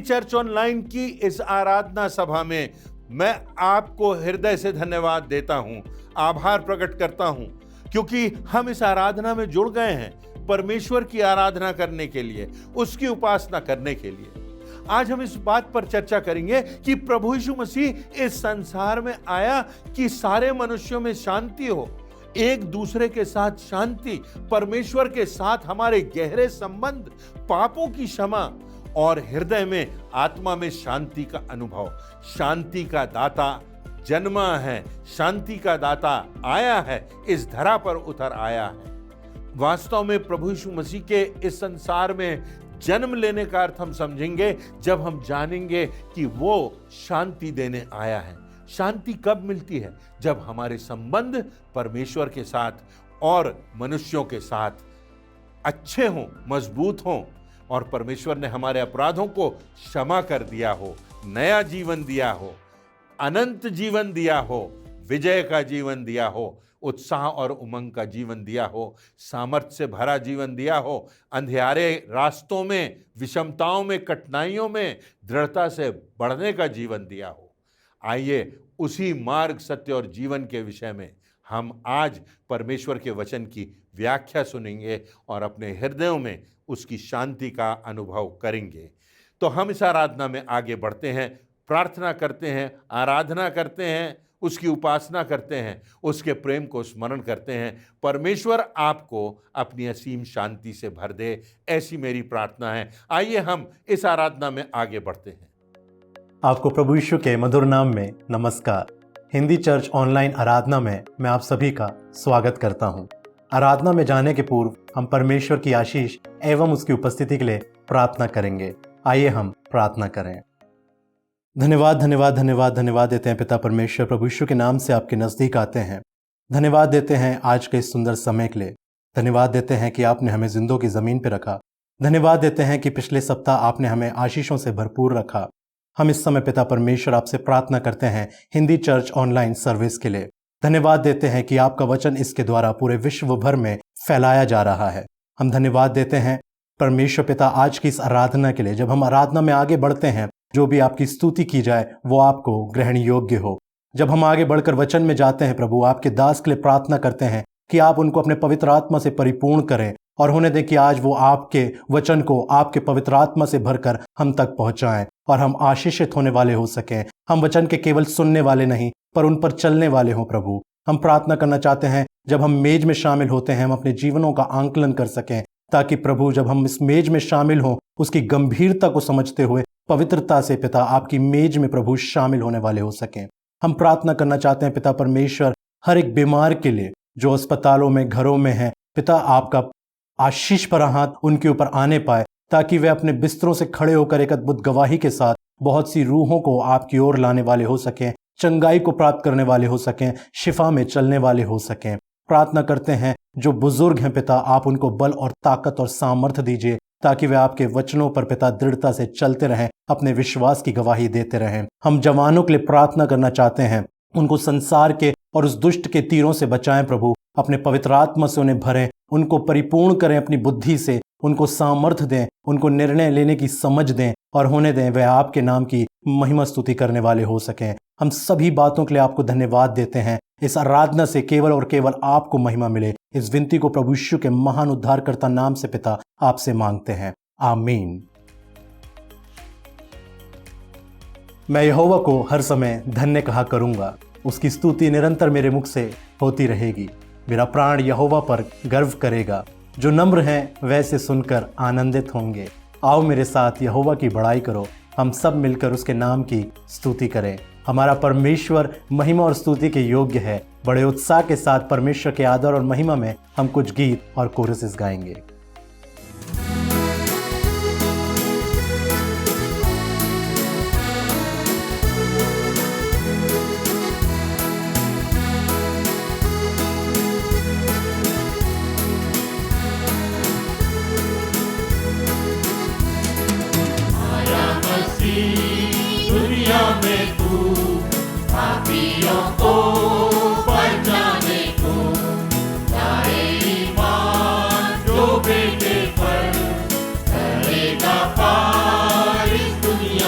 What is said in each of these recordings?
Church online की इस आराधना सभा में मैं आपको हृदय से धन्यवाद देता हूं, आभार प्रकट करता हूं, क्योंकि हम इस आराधना में जुड़ गए हैं परमेश्वर की आराधना करने के लिए, उसकी उपासना करने के लिए। आज हम इस बात पर चर्चा करेंगे कि प्रभु यीशु मसीह इस संसार में आया कि सारे मनुष्यों में शांति हो, एक दूसरे के साथ शांति, परमेश्वर के साथ हमारे गहरे संबंध, पापों की क्षमा और हृदय में आत्मा में शांति का अनुभव। शांति का दाता जन्मा है, शांति का दाता आया है, इस धरा पर उतर आया है। वास्तव में प्रभु यीशु मसीह के इस संसार में जन्म लेने का अर्थ हम समझेंगे जब हम जानेंगे कि वो शांति देने आया है। शांति कब मिलती है? जब हमारे संबंध परमेश्वर के साथ और मनुष्यों के साथ अच्छे हों, मजबूत हों और परमेश्वर ने हमारे अपराधों को क्षमा कर दिया हो, नया जीवन दिया हो, अनंत जीवन दिया हो, विजय का जीवन दिया हो, उत्साह और उमंग का जीवन दिया हो, सामर्थ्य से भरा जीवन दिया हो, अंधियारे रास्तों में, विषमताओं में, कठिनाइयों में दृढ़ता से बढ़ने का जीवन दिया हो। आइए उसी मार्ग, सत्य और जीवन के विषय में हम आज परमेश्वर के वचन की व्याख्या सुनेंगे और अपने हृदयों में उसकी शांति का अनुभव करेंगे। तो हम इस आराधना में आगे बढ़ते हैं, प्रार्थना करते हैं, आराधना करते हैं, उसकी उपासना करते हैं, उसके प्रेम को स्मरण करते हैं। परमेश्वर आपको अपनी असीम शांति से भर दे, ऐसी मेरी प्रार्थना है। आइए हम इस आराधना में आगे बढ़ते हैं। आपको प्रभु यीशु के मधुर नाम में नमस्कार। हिंदी चर्च ऑनलाइन आराधना में मैं आप सभी का स्वागत करता हूं। आराधना में जाने के पूर्व हम परमेश्वर की आशीष एवं उसकी उपस्थिति के लिए प्रार्थना करेंगे। आइए हम प्रार्थना करें। धन्यवाद धन्यवाद धन्यवाद धन्यवाद देते हैं पिता परमेश्वर, प्रभु यीशु के नाम से आपके नज़दीक आते हैं। धन्यवाद देते हैं आज के इस सुंदर समय के लिए। धन्यवाद देते हैं कि आपने हमें जिंदों की ज़मीन पर रखा। धन्यवाद देते हैं कि पिछले सप्ताह आपने हमें आशीषों से भरपूर रखा। हम इस समय पिता परमेश्वर आपसे प्रार्थना करते हैं हिंदी चर्च ऑनलाइन सर्विस के लिए। धन्यवाद देते हैं कि आपका वचन इसके द्वारा पूरे विश्व भर में फैलाया जा रहा है। हम धन्यवाद देते हैं परमेश्वर पिता आज की इस आराधना के लिए। जब हम आराधना में आगे बढ़ते हैं, जो भी आपकी स्तुति की जाए वो आपको ग्रहण योग्य हो। जब हम आगे बढ़कर वचन में जाते हैं प्रभु, आपके दास के लिए प्रार्थना करते हैं कि आप उनको अपने पवित्र आत्मा से परिपूर्ण करें और होने दें कि आज वो आपके वचन को आपके पवित्र आत्मा से भरकर हम तक पहुंचाएं और हम आशीषित होने वाले हो सकें। हम वचन के केवल सुनने वाले नहीं पर उन पर चलने वाले हों प्रभु। हम प्रार्थना करना चाहते हैं जब हम मेज में शामिल होते हैं हम अपने जीवनों का आंकलन कर सकें, ताकि प्रभु जब हम इस मेज में शामिल हों उसकी गंभीरता को समझते हुए पवित्रता से पिता आपकी मेज में प्रभु शामिल होने वाले हो सकें। हम प्रार्थना करना चाहते हैं पिता परमेश्वर हर एक बीमार के लिए जो अस्पतालों में, घरों में है, पिता आपका आशीष भरा हाथ उनके ऊपर आने पाए, ताकि वे अपने बिस्तरों से खड़े होकर एक अद्भुत गवाही के साथ बहुत सी रूहों को आपकी ओर लाने वाले हो सकें, चंगाई को प्राप्त करने वाले हो सकें, शिफा में चलने वाले हो सकें। प्रार्थना करते हैं जो बुजुर्ग हैं पिता, आप उनको बल और ताकत और सामर्थ्य दीजिए, ताकि वे आपके वचनों पर पिता दृढ़ता से चलते रहें, अपने विश्वास की गवाही देते रहें। हम जवानों के लिए प्रार्थना करना चाहते हैं, उनको संसार के और उस दुष्ट के तीरों से बचाएं प्रभु। अपने पवित्र आत्मा से उन्हें भरें, उनको परिपूर्ण करें अपनी बुद्धि से, उनको सामर्थ्य दें, उनको निर्णय लेने की समझ दें और होने दें वह आपके नाम की महिमा स्तुति करने वाले हो सकें। हम सभी बातों के लिए आपको धन्यवाद देते हैं। इस आराधना से केवल और केवल आपको महिमा मिले, इस विनती को प्रभु यीशु के महान उद्धारकर्ता नाम से पिता आपसे मांगते हैं, आमीन। मैं यहोवा को हर समय धन्य कहा करूंगा, उसकी स्तुति निरंतर मेरे मुख से होती रहेगी। मेरा प्राण यहोवा पर गर्व करेगा, जो नम्र हैं वैसे सुनकर आनंदित होंगे। आओ मेरे साथ यहोवा की बड़ाई करो, हम सब मिलकर उसके नाम की स्तुति करें। हमारा परमेश्वर महिमा और स्तुति के योग्य है। बड़े उत्साह के साथ परमेश्वर के आदर और महिमा में हम कुछ गीत और कोरसेस गाएंगे। दुनिया में तू पापियों को बचाने को लाए ईमान, जो बेटे पर करेगा पार इस दुनिया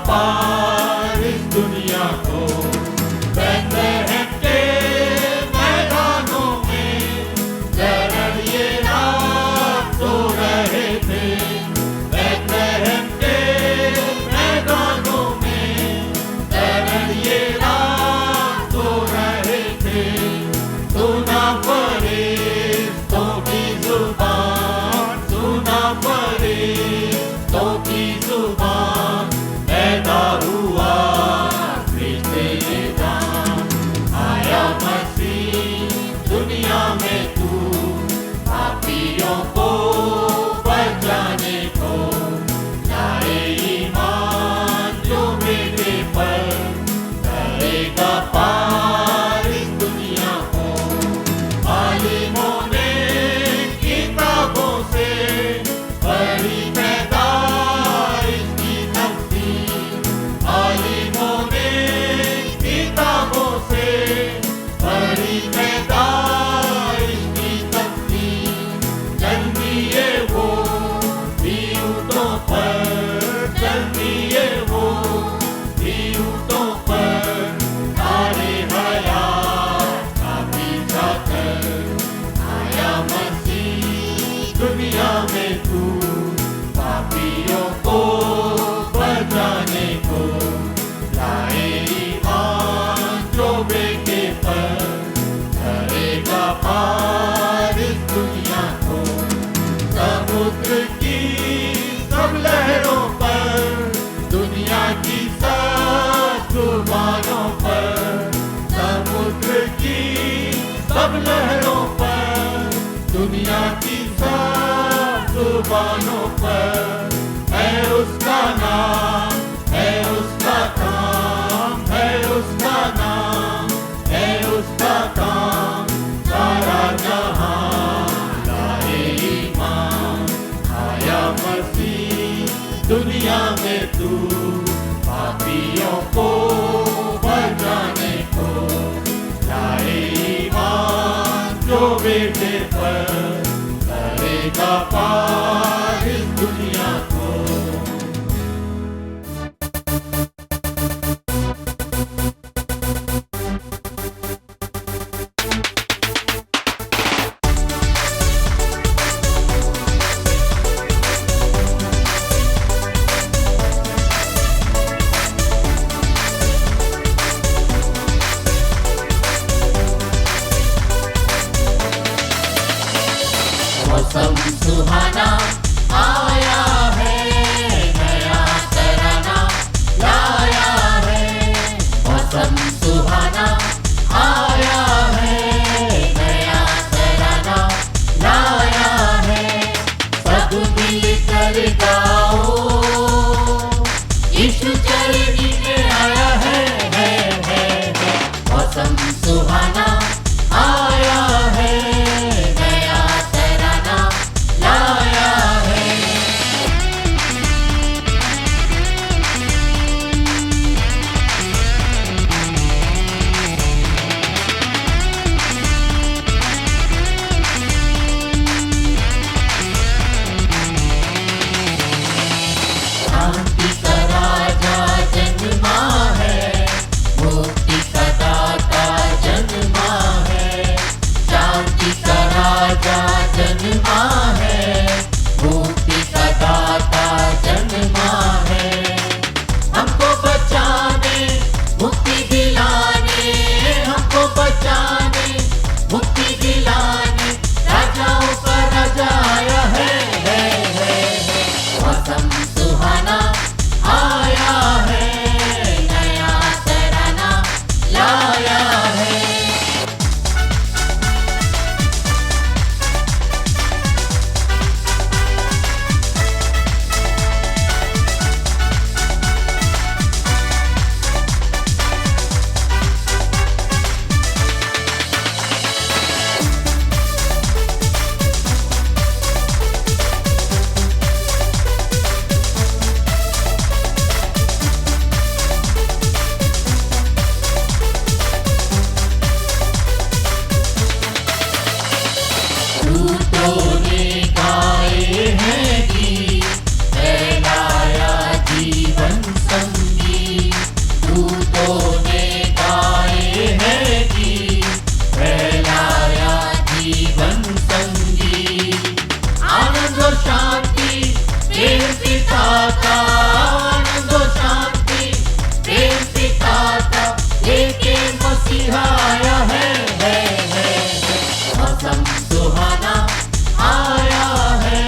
पार इस दुनिया को। बैतलहम के मैदानों में शरण ये रात सो रहे थे। बैतलहम के मैदानों में शरण ये रात सो रहे थे। सुना फरिश्तों की जुबान, सुना फरिश्तों की जुबान, पैदा हुआ कृष्ण निदान। आया मसीह दुनिया में तू, पापियों को बचाने को। लाए ईमान जो बेटे पर, करेगा पार इस दुनिया को। आलिमों ने किताबों से पढ़ी पैदाइश की तफसीर। आलिमों ने किताबों से पढ़ी पैदाइश की तफसीर। चल दिए वो ऊँटों पर, चल दिए वो ऊँटों पर, सारे हयात का पीछा कर। आया मसीह दुनिया में तू, पापियों को बचाने को। लाए ईमान जो बेटे पर, करेगा पार इस दुनिया को। समुद्र की सब लहरों पर, दुनिया की सब जुबानों पर। समुद्र की सब लहरों पर, दुनिया की सब जुबानों पर। है उसका नाम, है उसका काम, है उसका नाम, है उसका काम। सारा जहां लाए ईमान। आया मसीह दुनिया में तू, पापियों को बचाने को। लाए ईमान जो बेटे पर, करेगा पार इस दुनिया को। मौसम सुहाना आया है, नया तराना लाया है। मौसम सुहाना आया है, नया तराना लाया है। सब मिलकर गाओ, यीशु चरनी में आया है। मौसम सुहाना आया है, नया तराना लाया है। मसीहा आया है। मौसम सुहाना आया है,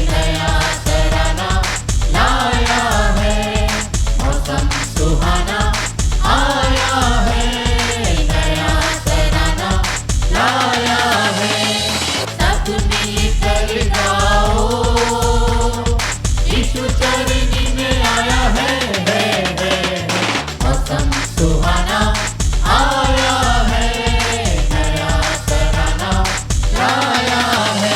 नया तराना लाया है। मौसम सुहाना आया है, नया तराना लाया है। सब मिलकर गाओ, यीशु चरनी में आया है। मौसम सुहाना आया है, नया तराना लाया है।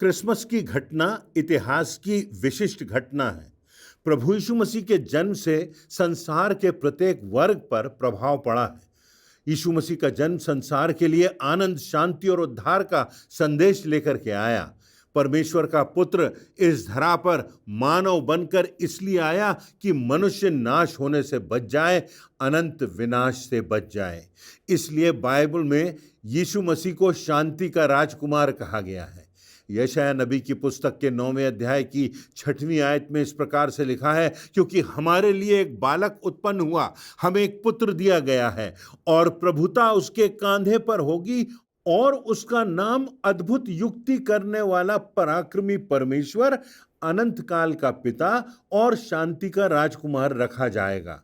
क्रिसमस की घटना इतिहास की विशिष्ट घटना है। प्रभु यीशु मसीह के जन्म से संसार के प्रत्येक वर्ग पर प्रभाव पड़ा है। यीशु मसीह का जन्म संसार के लिए आनंद, शांति और उद्धार का संदेश लेकर के आया। परमेश्वर का पुत्र इस धरा पर मानव बनकर इसलिए आया कि मनुष्य नाश होने से बच जाए, अनंत विनाश से बच जाए। इसलिए बाइबल में यीशु मसीह को शांति का राजकुमार कहा गया है। यशायाह नबी की पुस्तक के 9वें अध्याय की 6वीं आयत में इस प्रकार से लिखा है, क्योंकि हमारे लिए एक बालक उत्पन्न हुआ, हमें एक पुत्र दिया गया है और प्रभुता उसके कांधे पर होगी और उसका नाम अद्भुत युक्ति करने वाला, पराक्रमी परमेश्वर, अनंत काल का पिता और शांति का राजकुमार रखा जाएगा।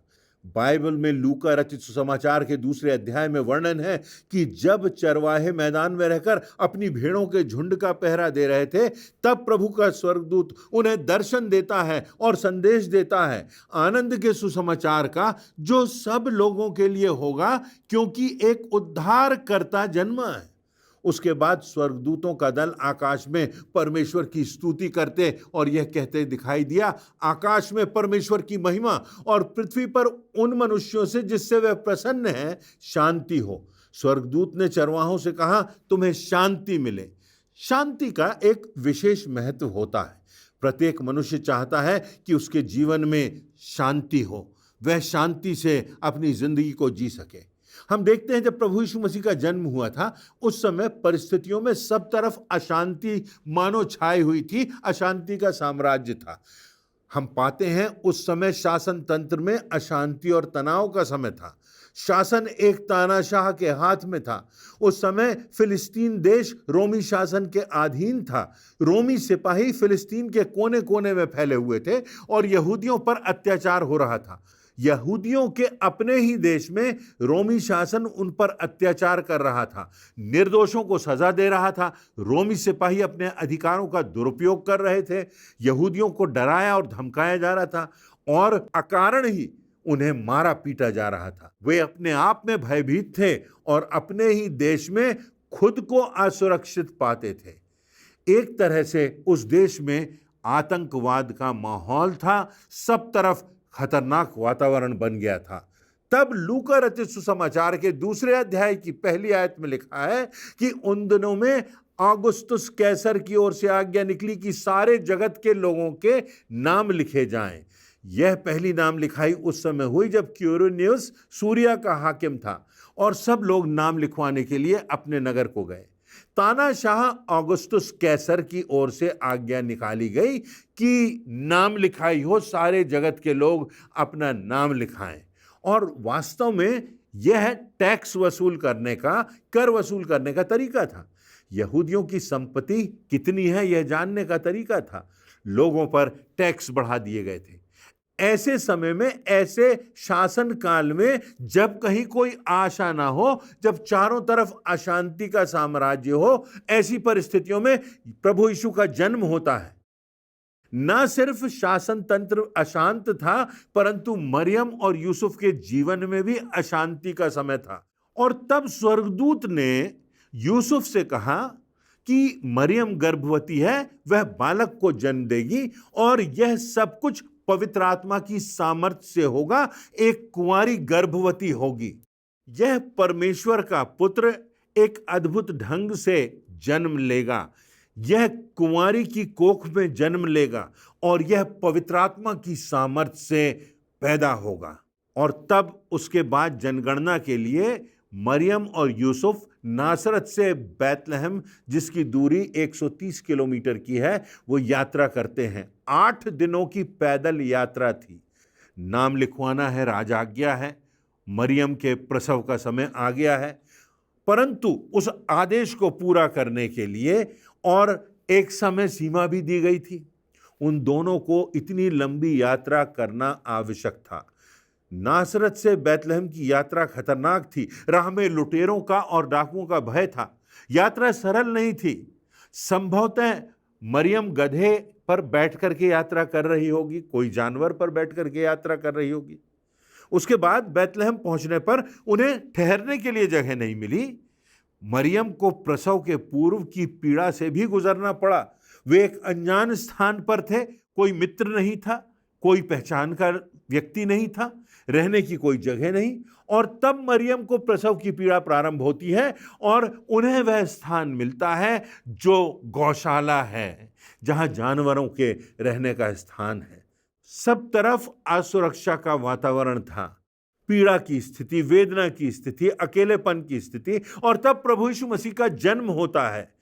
बाइबल में लूका रचित सुसमाचार के 2 अध्याय में वर्णन है कि जब चरवाहे मैदान में रहकर अपनी भेड़ों के झुंड का पहरा दे रहे थे, तब प्रभु का स्वर्गदूत उन्हें दर्शन देता है और संदेश देता है आनंद के सुसमाचार का, जो सब लोगों के लिए होगा, क्योंकि एक उद्धारकर्ता जन्मा है। उसके बाद स्वर्गदूतों का दल आकाश में परमेश्वर की स्तुति करते और यह कहते दिखाई दिया, आकाश में परमेश्वर की महिमा और पृथ्वी पर उन मनुष्यों से जिससे वह प्रसन्न है शांति हो। स्वर्गदूत ने चरवाहों से कहा, तुम्हें शांति मिले। शांति का एक विशेष महत्व होता है। प्रत्येक मनुष्य चाहता है कि उसके जीवन में शांति हो, वह शांति से अपनी जिंदगी को जी सके। हम देखते हैं जब प्रभु यीशु मसीह का जन्म हुआ था, उस समय परिस्थितियों में सब तरफ अशांति मानो छाई हुई थी, अशांति का साम्राज्य था। हम पाते हैं उस समय शासन तंत्र में अशांति और तनाव का समय था। शासन एक तानाशाह के हाथ में था। उस समय फिलिस्तीन देश रोमी शासन के अधीन था। रोमी सिपाही फिलिस्तीन के कोने कोने में फैले हुए थे और यहूदियों पर अत्याचार हो रहा था। यहूदियों के अपने ही देश में रोमी शासन उन पर अत्याचार कर रहा था, निर्दोषों को सजा दे रहा था। रोमी सिपाही अपने अधिकारों का दुरुपयोग कर रहे थे। यहूदियों को डराया और धमकाया जा रहा था और अकारण ही उन्हें मारा पीटा जा रहा था। वे अपने आप में भयभीत थे और अपने ही देश में खुद को असुरक्षित पाते थे। एक तरह से उस देश में आतंकवाद का माहौल था, सब तरफ खतरनाक वातावरण बन गया था। तब लूका रचित सुसमाचार के 2 अध्याय की 1 आयत में लिखा है कि उन दिनों में ऑगुस्तुस कैसर की ओर से आज्ञा निकली कि सारे जगत के लोगों के नाम लिखे जाएं। यह पहली नाम लिखाई उस समय हुई जब क्यूरिनियस सूरिया का हाकिम था और सब लोग नाम लिखवाने के लिए अपने नगर को गए। तानाशाह ऑगुस्तुस कैसर की ओर से आज्ञा निकाली गई कि नाम लिखाई हो, सारे जगत के लोग अपना नाम लिखाएं। और वास्तव में यह टैक्स वसूल करने का, कर वसूल करने का तरीका था। यहूदियों की संपत्ति कितनी है यह जानने का तरीका था। लोगों पर टैक्स बढ़ा दिए गए थे। ऐसे समय में, ऐसे शासन काल में, जब कहीं कोई आशा ना हो, जब चारों तरफ अशांति का साम्राज्य हो, ऐसी परिस्थितियों में प्रभु यीशु का जन्म होता है। न सिर्फ शासन तंत्र अशांत था, परंतु मरियम और यूसुफ के जीवन में भी अशांति का समय था। और तब स्वर्गदूत ने यूसुफ से कहा कि मरियम गर्भवती है, वह बालक को जन्म देगी और यह सब कुछ पवित्र आत्मा की सामर्थ्य से होगा, एक कुंवारी गर्भवती होगी। यह परमेश्वर का पुत्र एक अद्भुत ढंग से जन्म लेगा। यह कुंवारी की कोख में जन्म लेगा और यह पवित्र आत्मा की सामर्थ से पैदा होगा। और तब उसके बाद जनगणना के लिए मरियम और यूसुफ नासरत से बैतलहम, जिसकी दूरी 130 किलोमीटर की है, वो यात्रा करते हैं। 8 दिनों की पैदल यात्रा थी। नाम लिखवाना है, राजाज्ञा है, मरियम के प्रसव का समय आ गया है, परंतु उस आदेश को पूरा करने के लिए और एक समय सीमा भी दी गई थी। उन दोनों को इतनी लंबी यात्रा करना आवश्यक था। नासरत से बैतलहम की यात्रा खतरनाक थी। राह में लुटेरों का और डाकुओं का भय था। यात्रा सरल नहीं थी। संभवतः मरियम गधे पर बैठ करके यात्रा कर रही होगी, कोई जानवर पर बैठ करके यात्रा कर रही होगी। उसके बाद बैतलहम पहुंचने पर उन्हें ठहरने के लिए जगह नहीं मिली। मरियम को प्रसव के पूर्व की पीड़ा से भी गुजरना पड़ा। वे एक अनजान स्थान पर थे, कोई मित्र नहीं था, कोई पहचान का व्यक्ति नहीं था, रहने की कोई जगह नहीं। और तब मरियम को प्रसव की पीड़ा प्रारंभ होती है और उन्हें वह स्थान मिलता है जो गौशाला है, जहां जानवरों के रहने का स्थान है। सब तरफ असुरक्षा का वातावरण था, पीड़ा की स्थिति, वेदना की स्थिति, अकेलेपन की स्थिति। और तब प्रभु यीशु मसीह का जन्म होता है।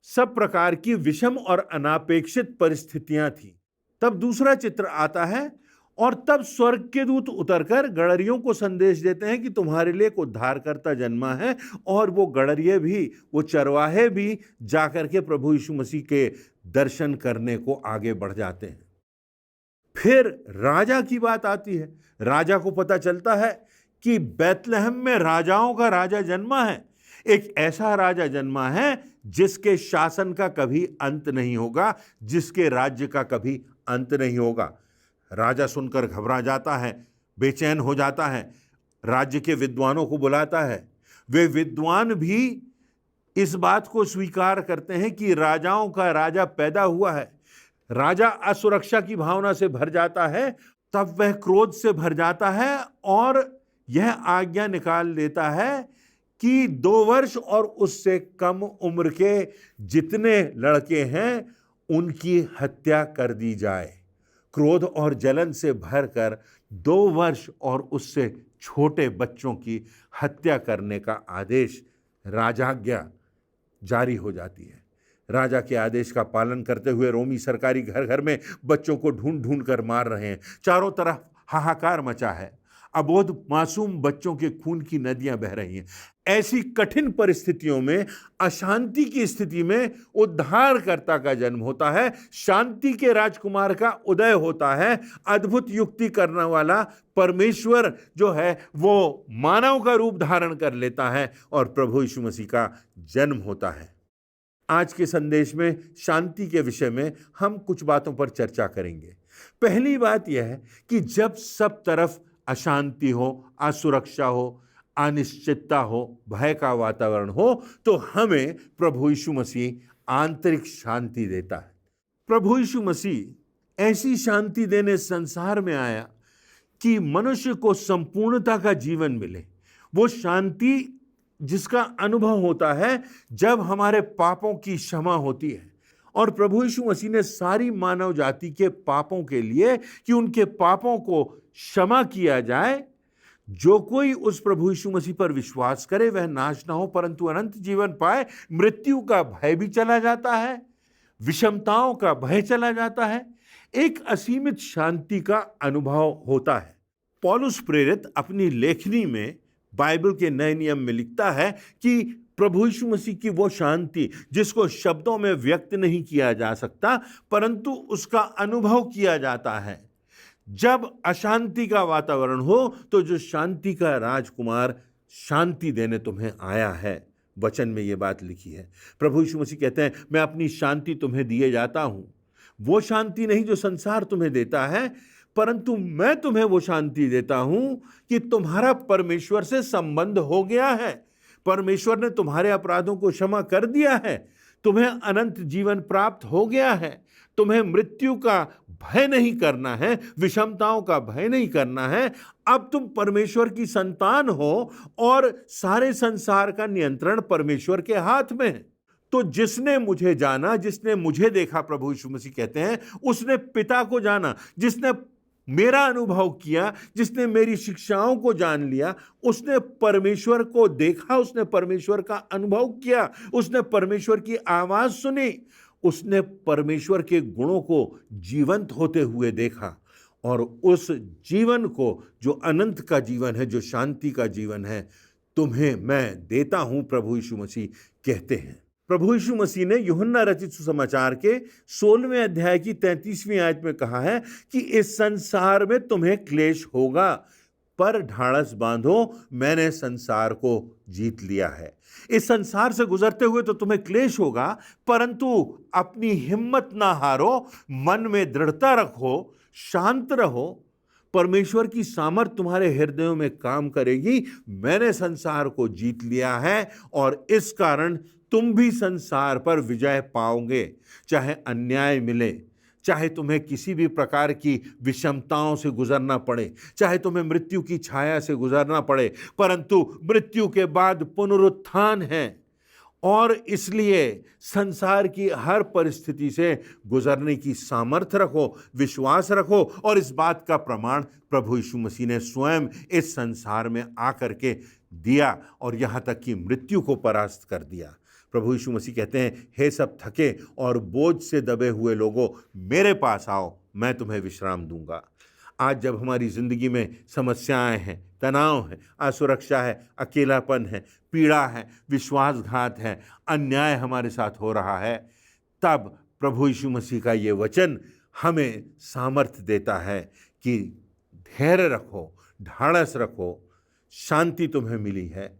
सब प्रकार की विषम और अनापेक्षित परिस्थितियां थी। तब दूसरा चित्र आता है और तब स्वर्ग के दूत उतरकर गड़रियों को संदेश देते हैं कि तुम्हारे लिए एक उद्धारकर्ता जन्मा है। और वो गड़रिये भी, वो चरवाहे भी जाकर के प्रभु यीशु मसीह के दर्शन करने को आगे बढ़ जाते हैं। फिर राजा की बात आती है। राजा को पता चलता है कि बैतलहम में राजाओं का राजा जन्मा है। एक ऐसा राजा जन्मा है जिसके शासन का कभी अंत नहीं होगा, जिसके राज्य का कभी अंत नहीं होगा। राजा सुनकर घबरा जाता है, बेचैन हो जाता है, राज्य के विद्वानों को बुलाता है। वे विद्वान भी इस बात को स्वीकार करते हैं कि राजाओं का राजा पैदा हुआ है। राजा असुरक्षा की भावना से भर जाता है। तब वह क्रोध से भर जाता है और यह आज्ञा निकाल देता है कि 2 वर्ष और उससे कम उम्र के जितने लड़के हैं उनकी हत्या कर दी जाए। क्रोध और जलन से भरकर 2 वर्ष और उससे छोटे बच्चों की हत्या करने का आदेश, राजाज्ञा जारी हो जाती है। राजा के आदेश का पालन करते हुए रोमी सरकारी घर घर में बच्चों को ढूंढ ढूंढ कर मार रहे हैं। चारों तरफ हाहाकार मचा है। अबोध मासूम बच्चों के खून की नदियां बह रही हैं। ऐसी कठिन परिस्थितियों में, अशांति की स्थिति में उद्धारकर्ता का जन्म होता है। शांति के राजकुमार का उदय होता है। अद्भुत युक्ति करने वाला परमेश्वर जो है वो मानव का रूप धारण कर लेता है और प्रभु यीशु मसीह का जन्म होता है। आज के संदेश में शांति के विषय में हम कुछ बातों पर चर्चा करेंगे। पहली बात यह है कि जब सब तरफ अशांति हो, असुरक्षा हो, अनिश्चितता हो, भय का वातावरण हो, तो हमें प्रभु यीशु मसीह आंतरिक शांति देता है। प्रभु यीशु मसीह ऐसी शांति देने संसार में आया कि मनुष्य को संपूर्णता का जीवन मिले। वो शांति जिसका अनुभव होता है जब हमारे पापों की क्षमा होती है। और प्रभु यीशु मसीह ने सारी मानव जाति के पापों के लिए कि उनके पापों को क्षमा किया जाए, जो कोई उस प्रभु यीशु मसीह पर विश्वास करे वह नाश ना हो परंतु अनंत जीवन पाए। मृत्यु का भय भी चला जाता है, विषमताओं का भय चला जाता है, एक असीमित शांति का अनुभव होता है। पौलुस प्रेरित अपनी लेखनी में बाइबल के नए नियम में लिखता है कि प्रभु यीशु मसीह की वो शांति जिसको शब्दों में व्यक्त नहीं किया जा सकता परंतु उसका अनुभव किया जाता है। जब अशांति का वातावरण हो तो जो शांति का राजकुमार शांति देने तुम्हें आया है, वचन में ये बात लिखी है। प्रभु यीशु मसीह कहते हैं मैं अपनी शांति तुम्हें दिए जाता हूं। वो शांति नहीं जो संसार तुम्हें देता है, परंतु मैं तुम्हें वो शांति देता हूं कि तुम्हारा परमेश्वर से संबंध हो गया है। परमेश्वर ने तुम्हारे अपराधों को क्षमा कर दिया है। तुम्हें अनंत जीवन प्राप्त हो गया है। तुम्हें मृत्यु का भय नहीं करना है, विषमताओं का भय नहीं करना है। अब तुम परमेश्वर की संतान हो और सारे संसार का नियंत्रण परमेश्वर के हाथ में है। तो जिसने मुझे जाना, जिसने मुझे देखा, प्रभु यीशु मसीह कहते हैं, उसने पिता को जाना। जिसने मेरा अनुभव किया, जिसने मेरी शिक्षाओं को जान लिया, उसने परमेश्वर को देखा, उसने परमेश्वर का अनुभव किया, उसने परमेश्वर की आवाज सुनी, उसने परमेश्वर के गुणों को जीवंत होते हुए देखा। और उस जीवन को, जो अनंत का जीवन है, जो शांति का जीवन है, तुम्हें मैं देता हूं, प्रभु यीशु मसीह कहते हैं। प्रभु यीशु मसीह ने यूहन्ना रचित सुसमाचार के 16वें अध्याय की 33वीं आयत में कहा है कि इस संसार में तुम्हें क्लेश होगा, पर ढाढ़स बांधो, मैंने संसार को जीत लिया है। इस संसार से गुजरते हुए तो तुम्हें क्लेश होगा, परंतु अपनी हिम्मत ना हारो, मन में दृढ़ता रखो, शांत रहो। परमेश्वर की सामर्थ तुम्हारे हृदयों में काम करेगी। मैंने संसार को जीत लिया है और इस कारण तुम भी संसार पर विजय पाओगे। चाहे अन्याय मिले, चाहे तुम्हें किसी भी प्रकार की विषमताओं से गुजरना पड़े, चाहे तुम्हें मृत्यु की छाया से गुजरना पड़े, परंतु मृत्यु के बाद पुनरुत्थान है। और इसलिए संसार की हर परिस्थिति से गुजरने की सामर्थ्य रखो, विश्वास रखो। और इस बात का प्रमाण प्रभु यीशु मसीह ने स्वयं इस संसार में आकर के दिया और यहाँ तक कि मृत्यु को परास्त कर दिया। प्रभु यीशु मसीह कहते हैं, हे सब थके और बोझ से दबे हुए लोगों, मेरे पास आओ, मैं तुम्हें विश्राम दूंगा। आज जब हमारी ज़िंदगी में समस्याएं हैं, तनाव है, असुरक्षा है, अकेलापन है, पीड़ा है, विश्वासघात है, अन्याय हमारे साथ हो रहा है, तब प्रभु यीशु मसीह का ये वचन हमें सामर्थ्य देता है कि धैर्य रखो, ढाढ़स रखो, शांति तुम्हें मिली है।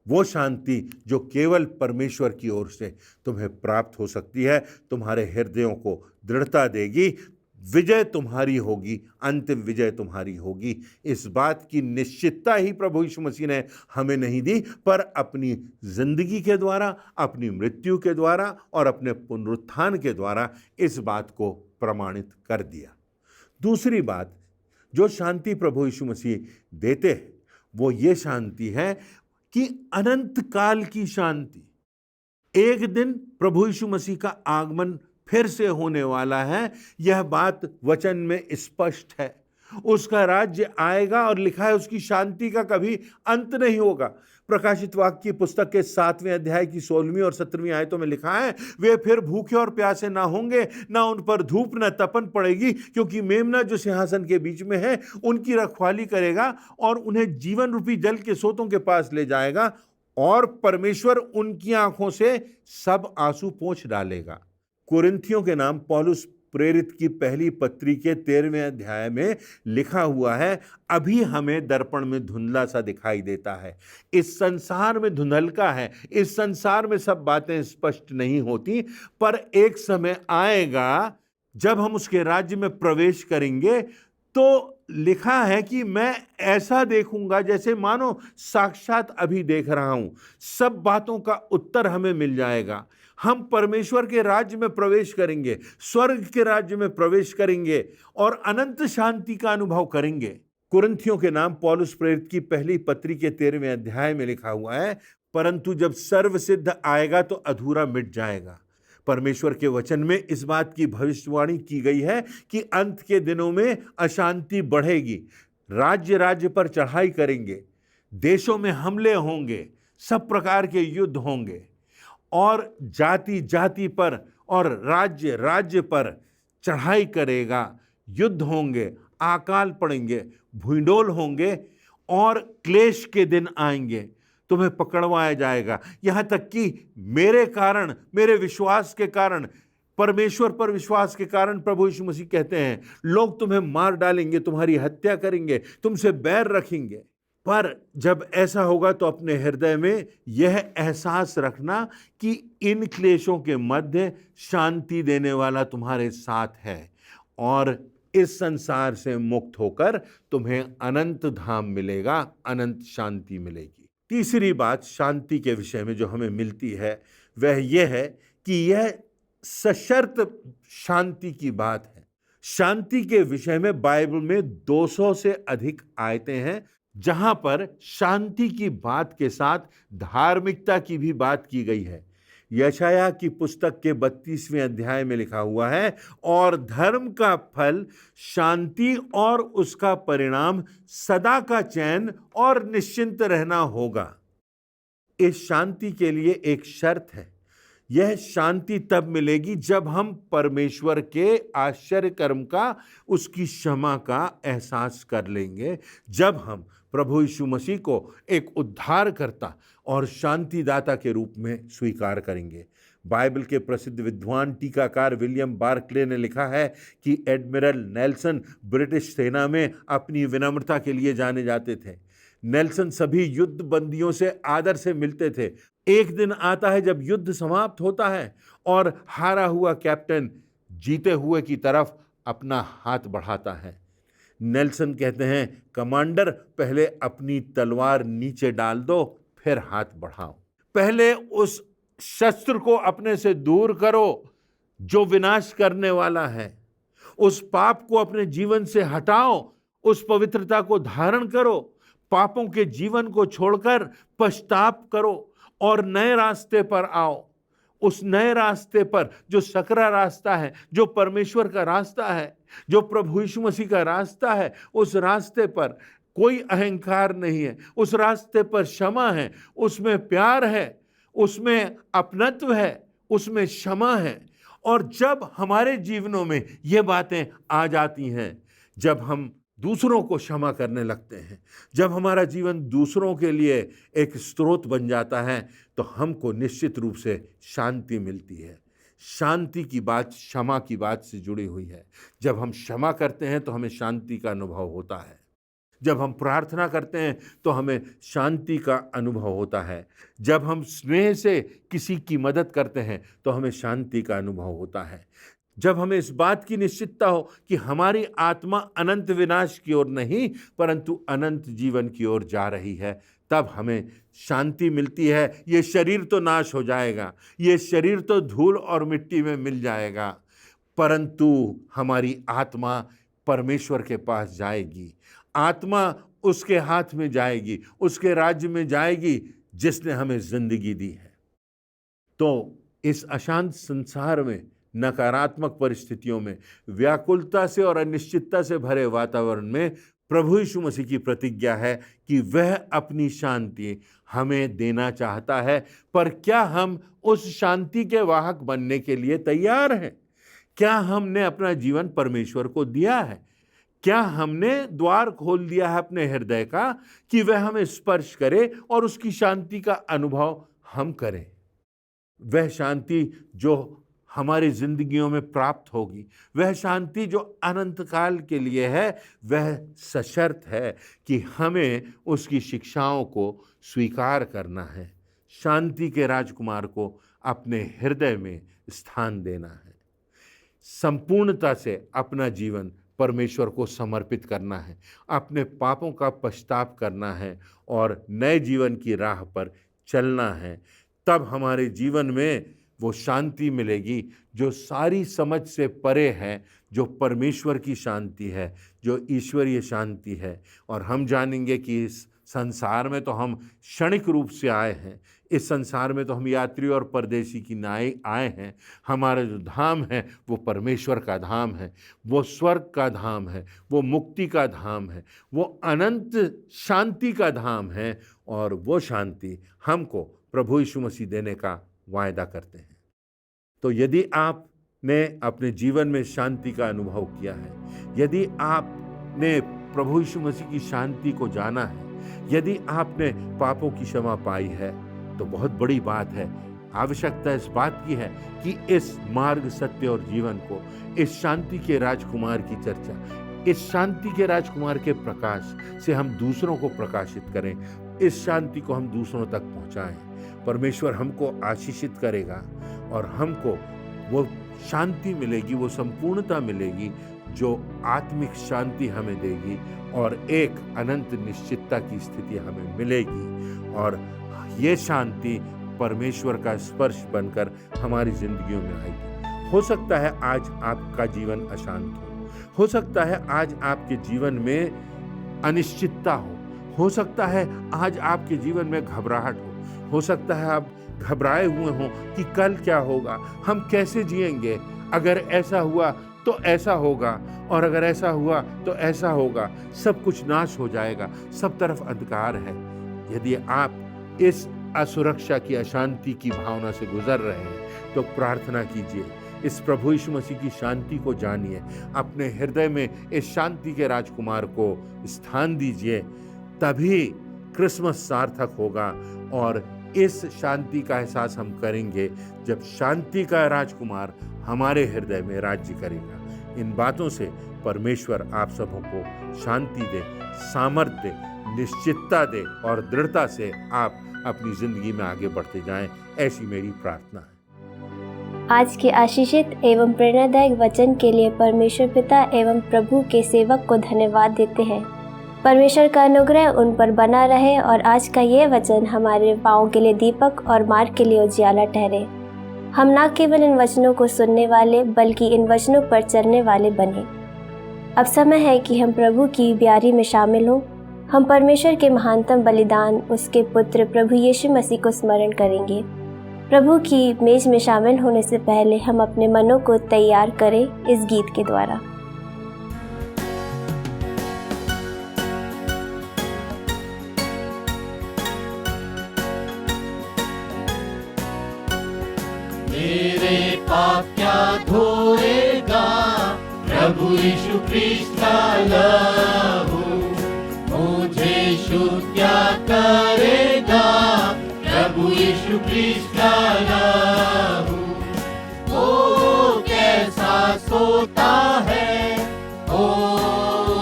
वो शांति जो केवल परमेश्वर की ओर से तुम्हें प्राप्त हो सकती है, तुम्हारे हृदयों को दृढ़ता देगी। विजय तुम्हारी होगी, अंतिम विजय तुम्हारी होगी। इस बात की निश्चितता ही प्रभु यीशु मसीह ने हमें नहीं दी, पर अपनी जिंदगी के द्वारा, अपनी मृत्यु के द्वारा और अपने पुनरुत्थान के द्वारा इस बात को प्रमाणित कर दिया। दूसरी बात जो शांति प्रभु यीशु मसीह देते हैं, वो ये शांति है कि अनंत काल की शांति। एक दिन प्रभु यीशु मसीह का आगमन फिर से होने वाला है, यह बात वचन में स्पष्ट है। उसका राज्य आएगा और लिखा है उसकी शांति का कभी अंत नहीं होगा। प्रकाशित वाक्य की पुस्तक के 7वें अध्याय की 16वीं और 17वीं आयतों में लिखा है, वे फिर भूखे और प्यासे ना होंगे, ना उन पर धूप न तपन पड़ेगी, क्योंकि मेमना जो सिंहासन के बीच में है उनकी रखवाली करेगा और उन्हें जीवन रूपी जल के सोतों के पास ले जाएगा, और परमेश्वर उनकी आंखों से सब आंसू पोंछ डालेगा। कुरिन्थियों के नाम पौलुस प्रेरित की पहली पत्री के 13वें अध्याय में लिखा हुआ है, अभी हमें दर्पण में धुंधला सा दिखाई देता है, इस संसार में धुंधलका है, इस संसार में सब बातें स्पष्ट नहीं होती, पर एक समय आएगा जब हम उसके राज्य में प्रवेश करेंगे तो लिखा है कि मैं ऐसा देखूंगा जैसे मानो साक्षात अभी देख रहा हूं। सब बातों का उत्तर हमें मिल जाएगा। हम परमेश्वर के राज्य में प्रवेश करेंगे, स्वर्ग के राज्य में प्रवेश करेंगे और अनंत शांति का अनुभव करेंगे। कुरिन्थियों के नाम पौलुस प्रेरित की पहली पत्री के 13वें अध्याय में लिखा हुआ है, परंतु जब सर्वसिद्ध आएगा तो अधूरा मिट जाएगा। परमेश्वर के वचन में इस बात की भविष्यवाणी की गई है कि अंत के दिनों में अशांति बढ़ेगी, राज्य राज्य पर चढ़ाई करेंगे, देशों में हमले होंगे, सब प्रकार के युद्ध होंगे और जाति जाति पर और राज्य राज्य पर चढ़ाई करेगा, युद्ध होंगे, अकाल पड़ेंगे, भूंडोल होंगे और क्लेश के दिन आएंगे, तुम्हें पकड़वाया जाएगा। यहाँ तक कि मेरे कारण, मेरे विश्वास के कारण, परमेश्वर पर विश्वास के कारण प्रभु यीशु मसीह कहते हैं, लोग तुम्हें मार डालेंगे, तुम्हारी हत्या करेंगे, तुमसे बैर रखेंगे। पर जब ऐसा होगा तो अपने हृदय में यह एहसास रखना कि इन क्लेशों के मध्य शांति देने वाला तुम्हारे साथ है और इस संसार से मुक्त होकर तुम्हें अनंत धाम मिलेगा, अनंत शांति मिलेगी। तीसरी बात शांति के विषय में जो हमें मिलती है वह यह है कि यह सशर्त शांति की बात है। शांति के विषय में बाइबल में 200 से अधिक आयतें हैं जहां पर शांति की बात के साथ धार्मिकता की भी बात की गई है। यशायाह की पुस्तक के 32वें अध्याय में लिखा हुआ है, और धर्म का फल शांति और उसका परिणाम सदा का चैन और निश्चिंत रहना होगा। इस शांति के लिए एक शर्त है। यह शांति तब मिलेगी जब हम परमेश्वर के आश्चर्य कर्म का, उसकी क्षमा का एहसास कर लेंगे, जब हम प्रभु यीशु मसीह को एक उद्धारकर्ता और शांतिदाता के रूप में स्वीकार करेंगे। बाइबल के प्रसिद्ध विद्वान टीकाकार विलियम बार्कले ने लिखा है कि एडमिरल नेल्सन ब्रिटिश सेना में अपनी विनम्रता के लिए जाने जाते थे। नेल्सन सभी युद्ध बंदियों से आदर से मिलते थे। एक दिन आता है जब युद्ध समाप्त होता है और हारा हुआ कैप्टन जीते हुए की तरफ अपना हाथ बढ़ाता है। नेल्सन कहते हैं, कमांडर, पहले अपनी तलवार नीचे डाल दो, फिर हाथ बढ़ाओ। पहले उस शस्त्र को अपने से दूर करो जो विनाश करने वाला है। उस पाप को अपने जीवन से हटाओ, उस पवित्रता को धारण करो, पापों के जीवन को छोड़कर पश्चाताप करो और नए रास्ते पर आओ। उस नए रास्ते पर जो सकरा रास्ता है, जो परमेश्वर का रास्ता है, जो प्रभु यीशु मसीह का रास्ता है, उस रास्ते पर कोई अहंकार नहीं है, उस रास्ते पर क्षमा है, उसमें प्यार है, उसमें अपनत्व है, उसमें क्षमा है। और जब हमारे जीवनों में ये बातें आ जाती हैं, जब हम दूसरों को क्षमा करने लगते हैं, जब हमारा जीवन दूसरों के लिए एक स्रोत बन जाता है, तो हमको निश्चित रूप से शांति मिलती है। शांति की बात क्षमा की बात से जुड़ी हुई है। जब हम क्षमा करते हैं तो हमें शांति का अनुभव होता है। जब हम प्रार्थना करते हैं तो हमें शांति का अनुभव होता है। जब हम स्नेह से किसी की मदद करते हैं तो हमें शांति का अनुभव होता है। जब हमें इस बात की निश्चितता हो कि हमारी आत्मा अनंत विनाश की ओर नहीं परंतु अनंत जीवन की ओर जा रही है, तब हमें शांति मिलती है। ये शरीर तो नाश हो जाएगा, ये शरीर तो धूल और मिट्टी में मिल जाएगा, परंतु हमारी आत्मा परमेश्वर के पास जाएगी। आत्मा उसके हाथ में जाएगी, उसके राज्य में जाएगी जिसने हमें जिंदगी दी है। तो इस अशांत संसार में, नकारात्मक परिस्थितियों में, व्याकुलता से और अनिश्चितता से भरे वातावरण में प्रभु यीशु मसीह की प्रतिज्ञा है कि वह अपनी शांति हमें देना चाहता है। पर क्या हम उस शांति के वाहक बनने के लिए तैयार हैं? क्या हमने अपना जीवन परमेश्वर को दिया है? क्या हमने द्वार खोल दिया है अपने हृदय का कि वह हमें स्पर्श करे और उसकी शांति का अनुभव हम करें? वह शांति जो हमारी जिंदगियों में प्राप्त होगी, वह शांति जो अनंत काल के लिए है, वह सशर्त है कि हमें उसकी शिक्षाओं को स्वीकार करना है, शांति के राजकुमार को अपने हृदय में स्थान देना है, संपूर्णता से अपना जीवन परमेश्वर को समर्पित करना है, अपने पापों का पश्चाताप करना है और नए जीवन की राह पर चलना है। तब हमारे जीवन में वो शांति मिलेगी जो सारी समझ से परे है, जो परमेश्वर की शांति है, जो ईश्वरीय शांति है। और हम जानेंगे कि इस संसार में तो हम क्षणिक रूप से आए हैं, इस संसार में तो हम यात्री और परदेशी की नाई आए हैं। हमारा जो धाम है वो परमेश्वर का धाम है, वो स्वर्ग का धाम है, वो मुक्ति का धाम है, वो अनंत शांति का धाम है। और वो शांति हमको प्रभु यीशु मसीह देने का वायदा करते हैं। तो यदि आपने अपने जीवन में शांति का अनुभव किया है, यदि आपने प्रभु यीशु मसीह की शांति को जाना है, यदि आपने पापों की क्षमा पाई है, तो बहुत बड़ी बात है। आवश्यकता इस बात की है कि इस मार्ग, सत्य और जीवन को, इस शांति के राजकुमार की चर्चा, इस शांति के राजकुमार के प्रकाश से हम दूसरों को प्रकाशित करें, इस शांति को हम दूसरों तक पहुंचाएं। परमेश्वर हमको आशीषित करेगा और हमको वो शांति मिलेगी, वो संपूर्णता मिलेगी जो आत्मिक शांति हमें देगी और एक अनंत निश्चितता की स्थिति हमें मिलेगी। और ये शांति परमेश्वर का स्पर्श बनकर हमारी जिंदगियों में आएगी। हो सकता है आज आपका जीवन अशांत हो सकता है आज आपके जीवन में अनिश्चितता हो सकता है आज आपके जीवन में घबराहट हो सकता है आप घबराए हुए हों कि कल क्या होगा, हम कैसे जिएंगे, अगर ऐसा हुआ तो ऐसा होगा, और अगर ऐसा हुआ तो ऐसा होगा, सब कुछ नाश हो जाएगा, सब तरफ अंधकार है। यदि आप इस असुरक्षा की, अशांति की भावना से गुजर रहे हैं तो प्रार्थना कीजिए, इस प्रभु यीशु मसीह की शांति को जानिए, अपने हृदय में इस शांति के राजकुमार को स्थान दीजिए, तभी क्रिसमस सार्थक होगा। और इस शांति का एहसास हम करेंगे जब शांति का राजकुमार हमारे हृदय में राज्य करेगा। इन बातों से परमेश्वर आप सबों को शांति दे, सामर्थ्य दे, निश्चितता दे और दृढ़ता से आप अपनी जिंदगी में आगे बढ़ते जाएं, ऐसी मेरी प्रार्थना है। आज के आशीषित एवं प्रेरणादायक वचन के लिए परमेश्वर पिता एवं प्रभु के सेवक को धन्यवाद देते हैं। परमेश्वर का अनुग्रह उन पर बना रहे और आज का ये वचन हमारे पाँव के लिए दीपक और मार्ग के लिए उजियाला ठहरे। हम न केवल इन वचनों को सुनने वाले बल्कि इन वचनों पर चलने वाले बने। अब समय है कि हम प्रभु की ब्यारी में शामिल हों। हम परमेश्वर के महानतम बलिदान, उसके पुत्र प्रभु यीशु मसीह को स्मरण करेंगे। प्रभु की मेज में शामिल होने से पहले हम अपने मनों को तैयार करें इस गीत के द्वारा। मेरे पाप क्या धोएगा प्रभु यीशु ख्रीस्त का लहू, मुझे शुद्ध क्या करेगा प्रभु यीशु ख्रीस्त का लहू। ओ कैसा सोता है, ओ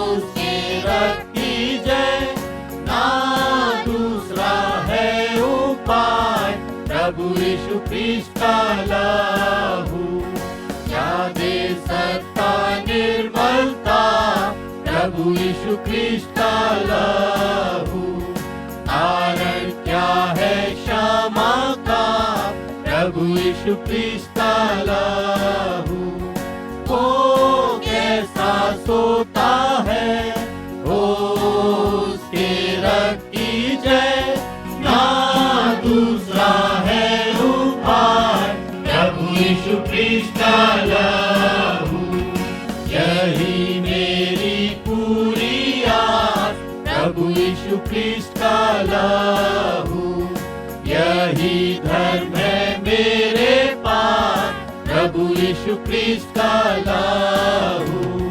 उसके रक्त की जय, ना दूसरा है उपाय प्रभु यीशु ख्रीस्त का लहू। क्या दे सकता निर्मलता प्रभु यीशु ख्रीस्त का लहू। कारण क्या है क्षमा का प्रभु यीशु ख्रीस्त का लहू। ओ कैसा सोता है, ओ उसके रक्त की जय, ना दूसरा है उपाय प्रभु यीशु ख्रीस्त का लहू। यही मेरी पूरी आस प्रभु यीशु ख्रीस्त का लहू। यही धर्म है मेरे पास प्रभु यीशु ख्रीस्त का लहू।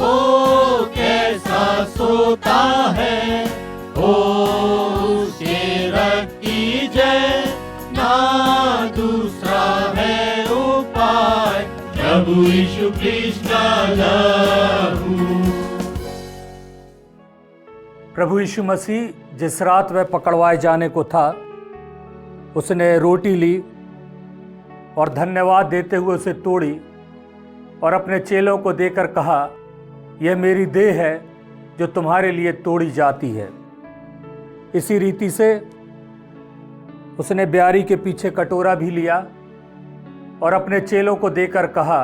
ओ कैसा सोता है, ओ उसके रक्त की जय, ना दूसरा है उपाय प्रभु यीशु ख्रीस्त का लहू। प्रभु यीशु मसीह जिस रात वह पकड़वाए जाने को था, उसने रोटी ली और धन्यवाद देते हुए उसे तोड़ी और अपने चेलों को देकर कहा, यह मेरी देह है जो तुम्हारे लिए तोड़ी जाती है। इसी रीति से उसने ब्यारी के पीछे कटोरा भी लिया और अपने चेलों को देकर कहा,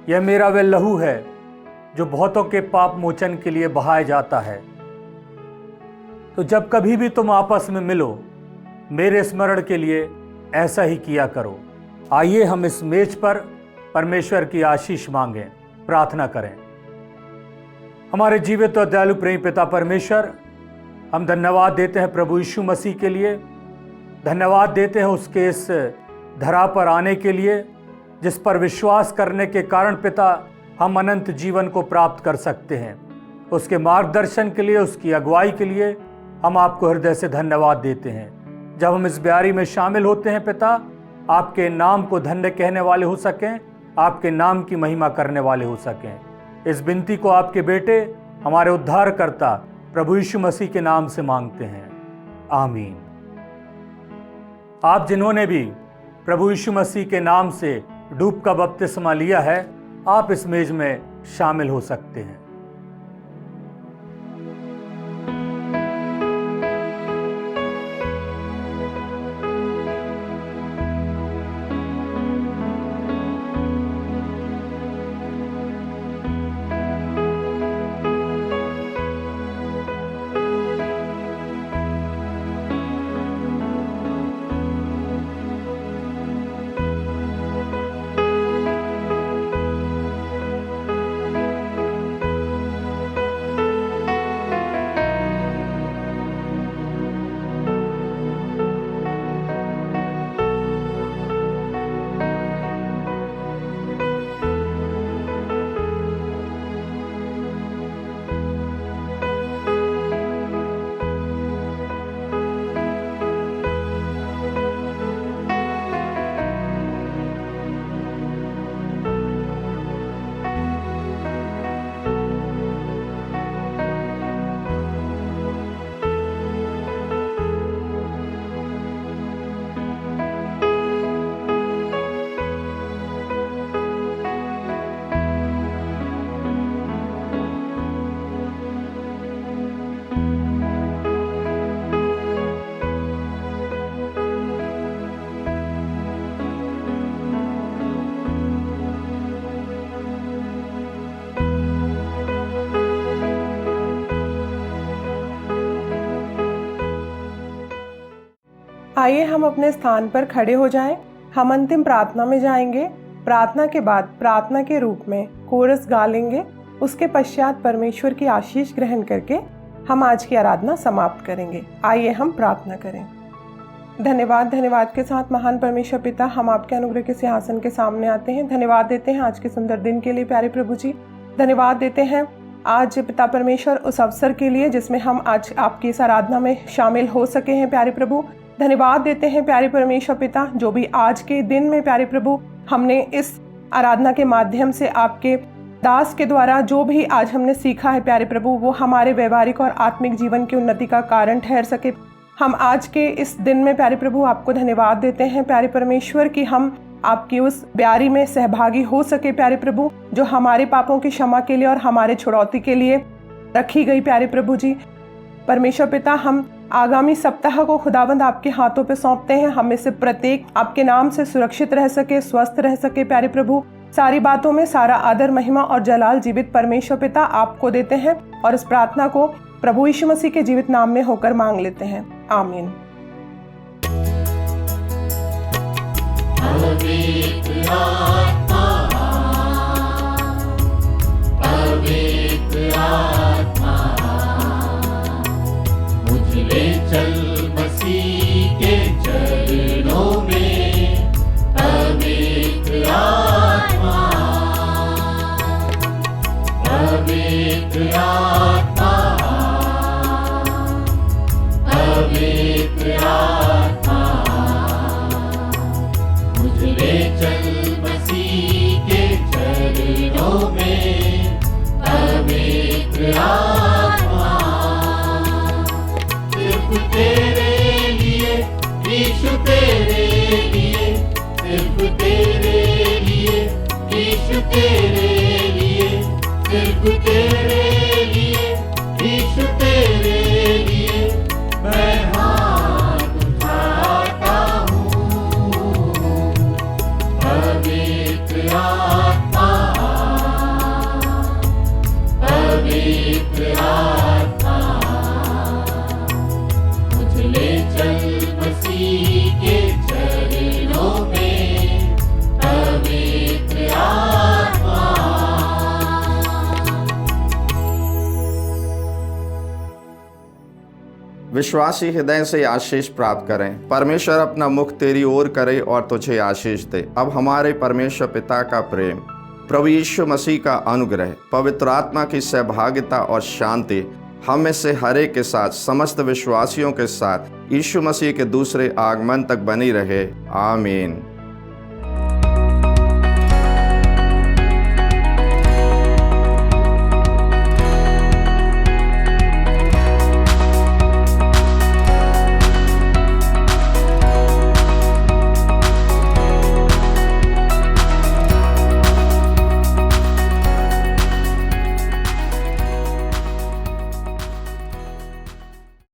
यह मेरा वह लहू है जो बहुतों के पाप मोचन के लिए बहाया जाता है। तो जब कभी भी तुम आपस में मिलो, मेरे स्मरण के लिए ऐसा ही किया करो। आइए हम इस मेज पर परमेश्वर की आशीष मांगें, प्रार्थना करें। हमारे जीवित और दयालु प्रेमी पिता परमेश्वर, हम धन्यवाद देते हैं प्रभु यीशु मसीह के लिए। धन्यवाद देते हैं उसके इस धरा पर आने के लिए, जिस पर विश्वास करने के कारण पिता हम अनंत जीवन को प्राप्त कर सकते हैं। उसके मार्गदर्शन के लिए, उसकी अगुवाई के लिए हम आपको हृदय से धन्यवाद देते हैं। जब हम इस ब्यारी में शामिल होते हैं पिता, आपके नाम को धन्य कहने वाले हो सकें, आपके नाम की महिमा करने वाले हो सकें। इस विनती को आपके बेटे हमारे उद्धारकर्ता प्रभु यीशु मसीह के नाम से मांगते हैं, आमीन। आप जिन्होंने भी प्रभु यीशु मसीह के नाम से डूब का बपतिस्मा लिया है, आप इस मेज में शामिल हो सकते हैं। आइए हम अपने स्थान पर खड़े हो जाएं। हम अंतिम प्रार्थना में जाएंगे। प्रार्थना के बाद प्रार्थना के रूप में कोरस गा लेंगे। उसके पश्चात परमेश्वर की आशीष ग्रहण करके हम आज की आराधना समाप्त करेंगे। आइए हम प्रार्थना करें। धन्यवाद के साथ महान परमेश्वर पिता, हम आपके अनुग्रह के सिंहासन के सामने आते हैं। धन्यवाद देते हैं आज के सुंदर दिन के लिए प्यारे प्रभु जी। धन्यवाद देते हैं आज पिता परमेश्वर उस अवसर के लिए जिसमें हम आज आपकी इस आराधना में शामिल हो सके हैं प्यारे प्रभु। धन्यवाद देते हैं प्यारे परमेश्वर पिता, जो भी आज के दिन में प्यारे प्रभु हमने इस आराधना के माध्यम से आपके दास के द्वारा जो भी आज हमने सीखा है प्यारे प्रभु, वो हमारे व्यवहारिक और आत्मिक जीवन की उन्नति का कारण ठहर सके। हम आज के इस दिन में प्यारे प्रभु आपको धन्यवाद देते हैं प्यारे परमेश्वर कि हम आपकी उस ब्यारी में सहभागी हो सके प्यारे प्रभु, जो हमारे पापों की क्षमा के लिए और हमारे छुड़ौती के लिए रखी गई प्यारे प्रभु जी। परमेश्वर पिता, हम आगामी सप्ताह को खुदाबंद आपके हाथों पे सौंपते हैं। हमें से प्रत्येक आपके नाम से सुरक्षित रह सके, स्वस्थ रह सके प्यारे प्रभु। सारी बातों में सारा आदर, महिमा और जलाल जीवित परमेश्वर पिता आपको देते हैं और इस प्रार्थना को प्रभु यीशु मसीह के जीवित नाम में होकर मांग लेते हैं। आमीन। पवित्र आत्मा, पवित्र आत्मा, मुझ ले चल मसीह के चरणों में। पवित्र आत्मा, पवित्र आत्मा, पवित्र आत्मा, मुझ ले चल मसीह के चरणों में। पवित्र आत्मा, सिर्फ तेरे लिए यीशु, तेरे लिए, सिर्फ तेरे लिए यीशु, तेरे लिए, सिर्फ तेरे लिए यीशु, तेरे लिए मैं हाथ उठाता हूँ। पवित्र आत्मा, पवित्र आत्मा, मुझ ले चल मसीह के चरणों में। पवित्र आत्मा। विश्वासी हृदय से आशीष प्राप्त करें। परमेश्वर अपना मुख तेरी ओर करे और तुझे आशीष दे। अब हमारे परमेश्वर पिता का प्रेम, प्रभु यीशु मसीह का अनुग्रह, पवित्र आत्मा की सहभागिता और शांति हम में से हर एक के साथ, समस्त विश्वासियों के साथ यीशु मसीह के दूसरे आगमन तक बनी रहे। आमीन।